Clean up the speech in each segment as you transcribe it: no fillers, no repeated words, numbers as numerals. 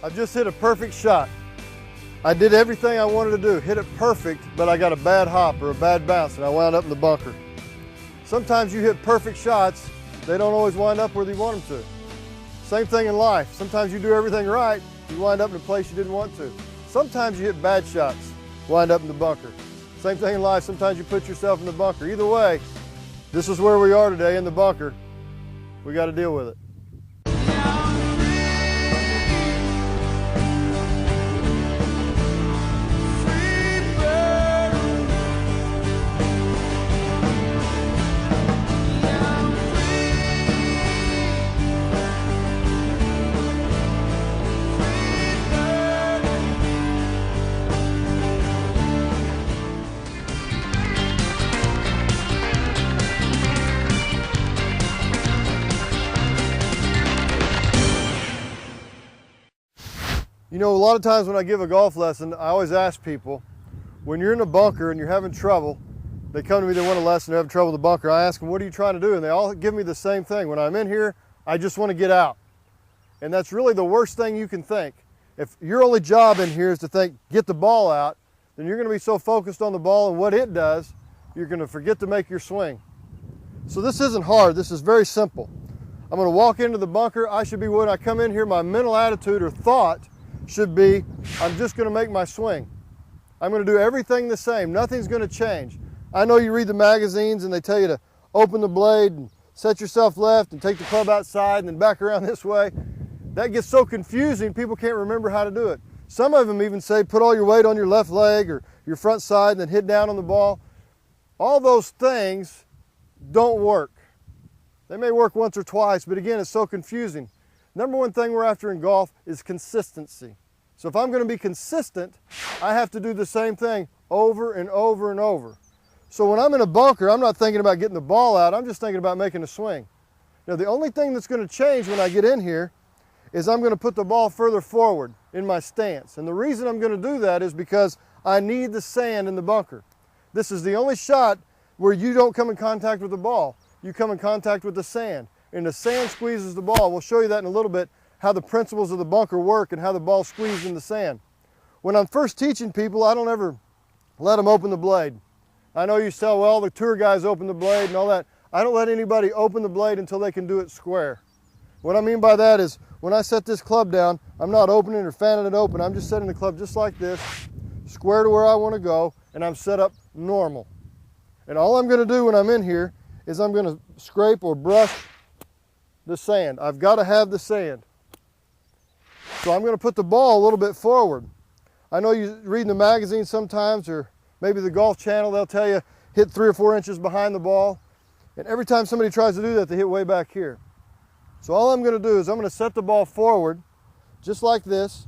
I just hit a perfect shot. I did everything I wanted to do, hit it perfect, but I got a bad hop or a bad bounce and I wound up in the bunker. Sometimes you hit perfect shots, they don't always wind up where you want them to. Same thing in life. Sometimes you do everything right, you wind up in a place you didn't want to. Sometimes you hit bad shots, wind up in the bunker. Same thing in life, sometimes you put yourself in the bunker. Either way, this is where we are today in the bunker. We got to deal with it. You know, a lot of times when I give a golf lesson, I always ask people, when you're in a bunker and you're having trouble, they come to me, they want a lesson, they're having trouble with the bunker. I ask them, what are you trying to do? And they all give me the same thing. When I'm in here, I just want to get out. And that's really the worst thing you can think. If your only job in here is to think, get the ball out, then you're going to be so focused on the ball and what it does, you're going to forget to make your swing. So this isn't hard, this is very simple. I'm going to walk into the bunker. I should be, when I come in here, my mental attitude or thought should be, I'm just going to make my swing. I'm going to do everything the same. Nothing's going to change. I know you read the magazines and they tell you to open the blade and set yourself left and take the club outside and then back around this way. That gets so confusing, people can't remember how to do it. Some of them even say put all your weight on your left leg or your front side and then hit down on the ball. All those things don't work. They may work once or twice, but again, it's so confusing. Number one thing we're after in golf is consistency. So if I'm going to be consistent, I have to do the same thing over and over and over. So when I'm in a bunker, I'm not thinking about getting the ball out, I'm just thinking about making a swing. Now the only thing that's going to change when I get in here is I'm going to put the ball further forward in my stance. And the reason I'm going to do that is because I need the sand in the bunker. This is the only shot where you don't come in contact with the ball. You come in contact with the sand. And the sand squeezes the ball. We'll show you that in a little bit, how the principles of the bunker work and how the ball squeezes in the sand. When I'm first teaching people, I don't ever let them open the blade. I know you say, well, the tour guys open the blade and all that. I don't let anybody open the blade until they can do it square. What I mean by that is, when I set this club down, I'm not opening or fanning it open. I'm just setting the club just like this, square to where I want to go, and I'm set up normal. And all I'm going to do when I'm in here is I'm going to scrape or brush the sand. I've got to have the sand. So I'm going to put the ball a little bit forward. I know you read in the magazine sometimes, or maybe the Golf Channel, they'll tell you hit 3 or 4 inches behind the ball. And every time somebody tries to do that, they hit way back here. So all I'm going to do is I'm going to set the ball forward, just like this.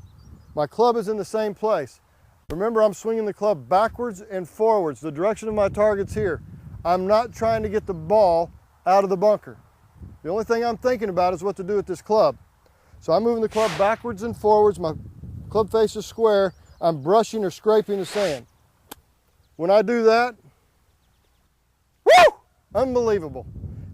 My club is in the same place. Remember, I'm swinging the club backwards and forwards. The direction of my target's here. I'm not trying to get the ball out of the bunker. The only thing I'm thinking about is what to do with this club. So I'm moving the club backwards and forwards. My club face is square. I'm brushing or scraping the sand. When I do that, woo! Unbelievable.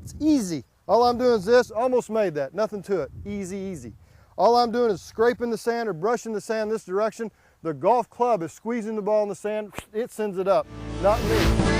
It's easy. All I'm doing is this. Almost made that. Nothing to it. Easy, easy. All I'm doing is scraping the sand or brushing the sand this direction. The golf club is squeezing the ball in the sand. It sends it up, not me.